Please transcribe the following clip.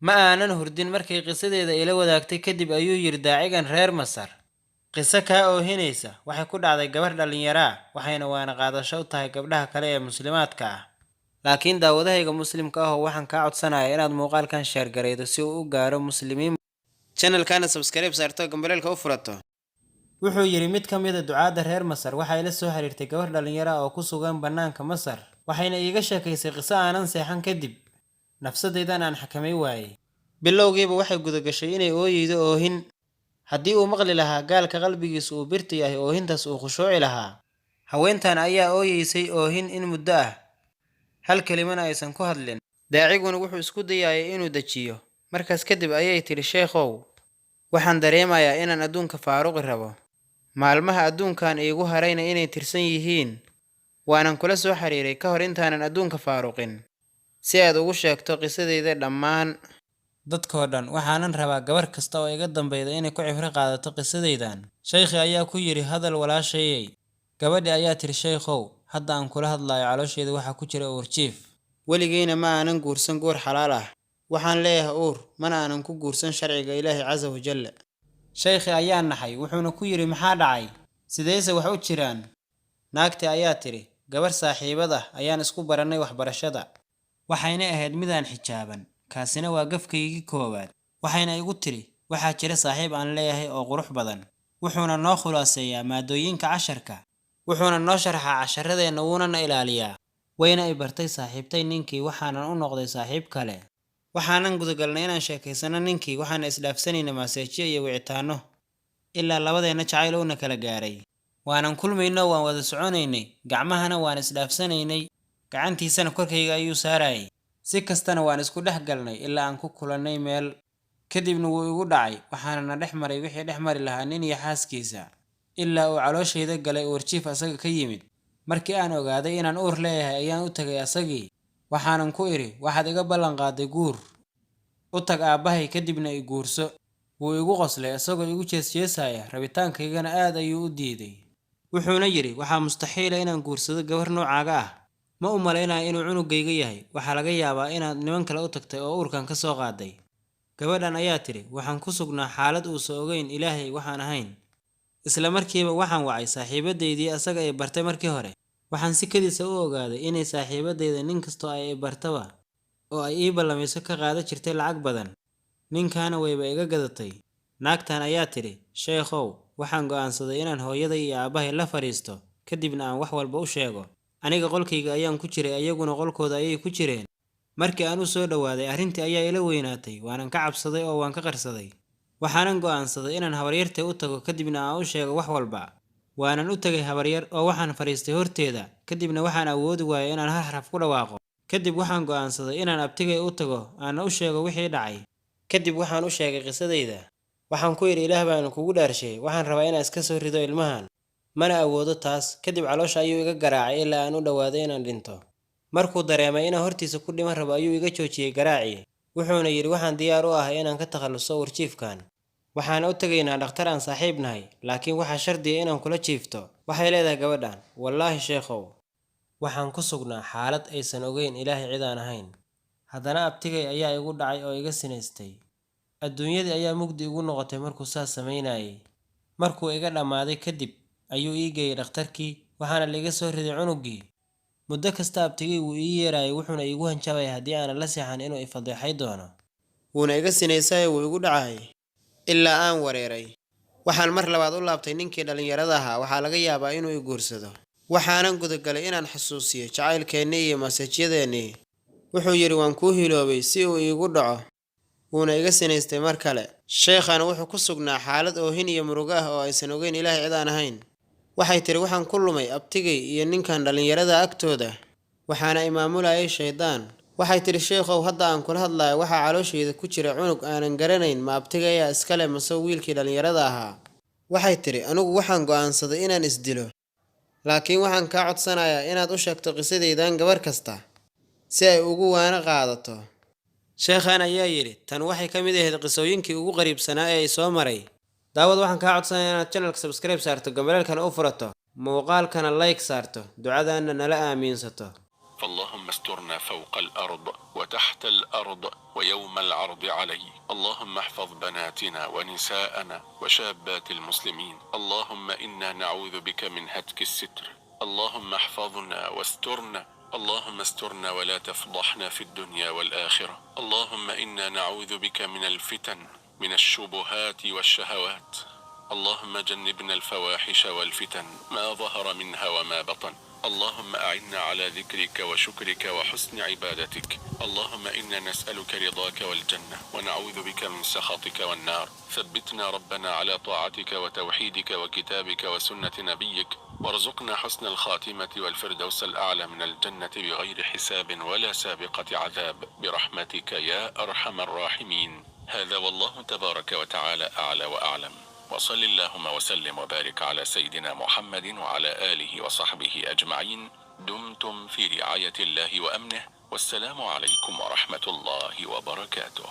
ma aanan hurdin markay qisadeeda ila wadaagtay kadib ayuu yidhi daacigan reer Masar. Qiso kaa oohinaysa waxay ku dhacday gabar dhalinyaro ah waxayna waana qaadasho u tahay gabdhaha kale ee muslimaadka ah. Laakiin daawadahayga muslimka ah waxaan kaa codsanayaa inaad muuqaalkan share gareydo si uu u gaaro muslimiin. Channelkana subscribe saarto gambalelka u furato. Wuxuu yidhi mid ka mid ah ducaada reer Masar waxay la soo xiriirtay gabar dhalinyaro ah oo ku sugan bannaanka Masar. Waxayna iiga sheekaysay qiso aanan seexan kadib. Nafsadaydan aan xakamay waayay. Bilowgiiba waxay gudagashay inay ooyeydo oohin. Haddii uu maqli lahaa gaalka qalbigiisu uu birta yahay oohintaas uu khushuuci lahaa. Haweentan ayaa ooyeysay oohin in muddo ah. Hal kelimana aysan ku hadlin. Daaciguna wuxuu isku dayayay inuu dajiyo. Markaas kadib ayay tiri sheekhow. Waxaan dareemayaa inaan adduunka faaruqi rabo. Maalmaha adduunkan iigu harayna inay tirsan yihiin. Waanan kula soo xiriiray ka hor intaanan adduunka faaruqin. Si aad ugu sheegto qisadeyda dhammaan dadkoo dhan waxaanan rabaa gabar kasta oo iga dambayda inay ku cibro qaadato qisadeydan. Sheekhi ayaa ku yidhi hadal walaashayay. Gabadhi ayaa tiri sheekhow hadda aan kula hadlayo caloosheeda waxaa ku jira uur jiif. Weligeyna ma aanan guursan goor xalaal ah. Waxaan leeyahay uur mana aanan ku guursan sharciga Ilaahay Casa wa Jalla. Sheekhi ayaa naxay wuxuuna ku yidhi maxaa dhacay? Sideyse wax u jiraan? Naagti ayaa tiri gabar saaxiibad ah ayaan isku baranay waxbarashada. Waxayna ahayd midaan xijaaban. Kaasina waa gafkaygii koowaad. Waxayna igu tiri waxaa jira saaxiib aan leeyahay oo qurux badan. Wuxuuna noo khulaaseeyaa maadooyinka casharka. Wuxuuna noo sharxaa casharadeenna wuuna ilaaliyaa. Wayna i bartay saaxiibtay ninkii waxaanan u noqday saaxiib kale. Waxaanan gudagalnay inaan sheekaysano ninkii waxaana isdhaafsanayna maaseejiyo iyo wicitaano. Ilaa labadeena jacayl uuna kala gaaray. Waanan kulmayno waan wada soconaynay. Gacmahana waan isdhaafsanaynay. Gacantiisana korkayga ayuu saarayay. Si kastana waan isku dhex galnay ilaa aan ku kulannay meel. Kadibna wuu igu dhacay waxaana dhex maray wixii dhex mari lahaa nin iyo xaaskiisa. Ilaa uu calooshayda galay uur jiif asaga ka yimid. Markii aan ogaaday inaan uur leeyahay ayaan u tagay asagii. Waxaanan ku iri waxaad iga ballan qaaday guur. U tag aabbahay kadibna i guurso. Wuu igu qoslay asagoo igu jeesjeesaya rabitaankaygana aad ayuu u diiday. Wuxuuna yidhi waxaa mustaxiil ah inaan guursado gabar noocaaga ah. Ma u malaynayo inuu cunugayga yahay. Waxaa laga yaabaa inaad niman kale u tagtay oo uurkan ka soo qaaday. Gabadhan ayaa tiri waxaan ku sugnaa xaalad uusan ogeyn Ilaahay waxaan ahayn. Isla markiiba waxaan wacay saaxiibadeydii asaga ay bartay markii hore. Waxaan si kadis ah u ogaaday inay saaxiibadeyda nin kasto ay bartaba oo ay ii ballamayso ka qaada jirtay lacag badan. Ninkaana wayba iga gadatay. Naagtan ayaa tiri sheekhow waxaan go'aansaday inaan hooyaday iyo aabbahay la fariisto kadibna aan wax walba u sheego. Aniga qolkayga ayaan ku jiray ayaguna qolkooda ayay ku jireen. Markii aan u soo dhawaaday arrintii ayaa ila weynaatay waanan ka cabsaday oo waan ka qarsaday. Waxaanan go'aansaday inaan habaryartay u tago kadibna aan u sheego wax walba. Waanan u tagay habaryar oo waxaan fariistay horteeda kadibna waxaan awoodi waayay inaan hal xaraf ku dhawaaqo. Kadib waxaan go'aansaday inaan abtigay u tago aan u sheego wixii dhacay. Kadib waxaan u sheegay qisadeyda. Waxaan ku yiri Ilaah baan kugu dhaarshay waxaan rabaa inaan iska soo rido ilmahan. Mana awoodo taas kadib caloosha ayuu iga garaacay ilaa aan u dhawaaday inaan dhinto. Markuu dareemay inaan hortiisa ku dhiman rabo ayuu iga joojiyay garaacii. Wuxuuna yiri waxaan diyaar u ahay inaan ka takhaluso uur jiifkan. Waxaan u tagaynaa dhakhtar aan saaxiib nahay laakiin waxaa shardi ah inaan kula jiifto. Waxay leedahay gabadhan wallaahi sheekhow. Waxaan ku sugnaa xaalad aysan ogeyn Ilaahay cid aan ahayn. Haddana abtigay ayaa igu dhacay oo iga sinaystay. Adduunyadii ayaa mugdi igu noqotay markuu saas sameynayay. Markuu iga dhamaaday kadib ayuu ii geeyay dhakhtarkii waxaana la iga soo riday cunugii. Muddo kasta abtigay wuu ii yeerayay wuxuuna igu hanjabay haddii aan la seexan inuu i fadeexay doono. Wuuna iga sinaysay wuu igu dhacay ilaa aan wareeray. Waxaan mar labaad u laabtay ninkii dhalinyarada ahaa waxaa laga yaabaa inuu i guursado. Waxaanan gudagalay inaan xasuusiyo jacaylkeennii iyo masaajyadeennii. Wuxuu yiri waan kuu hiloobay si uu iigu dhaco. Wuuna iga sinaystay mar kale. Sheekhana wuxuu ku sugnaa xaalad oohin iyo murugo ah oo aysan ogeyn Ilaahay cid aan ahayn. Waxay tiri waxaan ku lumay abtigay iyo ninkan dhalinyarada agtooda. Waxaana imaamulayay shaydaan. Waxay tiri sheekhow hadda aan kula hadlayo waxaa calooshayda ku jira cunug aanan garanayn ma abtigay ayaa iskale mase wiilkii dhalinyarada ahaa. Waxay tiri anigu waxaan go'aansaday inaan isdilo. Laakiin waxaan kaa codsanayaa inaad u sheegto qisadeydan gabar kasta si ay ugu waana qaadato. Sheekhan ayaa yiri tan waxay ka mid ahayd qisooyinkii ugu qariibsanaa ee soo maray. Daawad waxaan kaa codsanayaa inaad channelka subscribe saarto gambalelkana u furato muuqaalkana like saarto ducadaana nala aaminsato. فاللهم استرنا فوق الأرض وتحت الأرض ويوم العرض علي. اللهم احفظ بناتنا ونساءنا وشابات المسلمين. اللهم إنا نعوذ بك من هتك الستر. اللهم احفظنا واسترنا. اللهم استرنا ولا تفضحنا في الدنيا والآخرة. اللهم إنا نعوذ بك من الفتن، من الشبهات والشهوات. اللهم جنبنا الفواحش والفتن ما ظهر منها وما بطن. اللهم أعنا على ذكرك وشكرك وحسن عبادتك. اللهم إنا نسألك رضاك والجنة ونعوذ بك من سخطك والنار. ثبتنا ربنا على طاعتك وتوحيدك وكتابك وسنة نبيك، وارزقنا حسن الخاتمة والفردوس الأعلى من الجنة بغير حساب ولا سابقة عذاب برحمتك يا أرحم الراحمين. هذا والله تبارك وتعالى أعلى وأعلم. وصل اللهم وسلم وبارك على سيدنا محمد وعلى آله وصحبه أجمعين. دمتم في رعاية الله وأمنه، والسلام عليكم ورحمة الله وبركاته.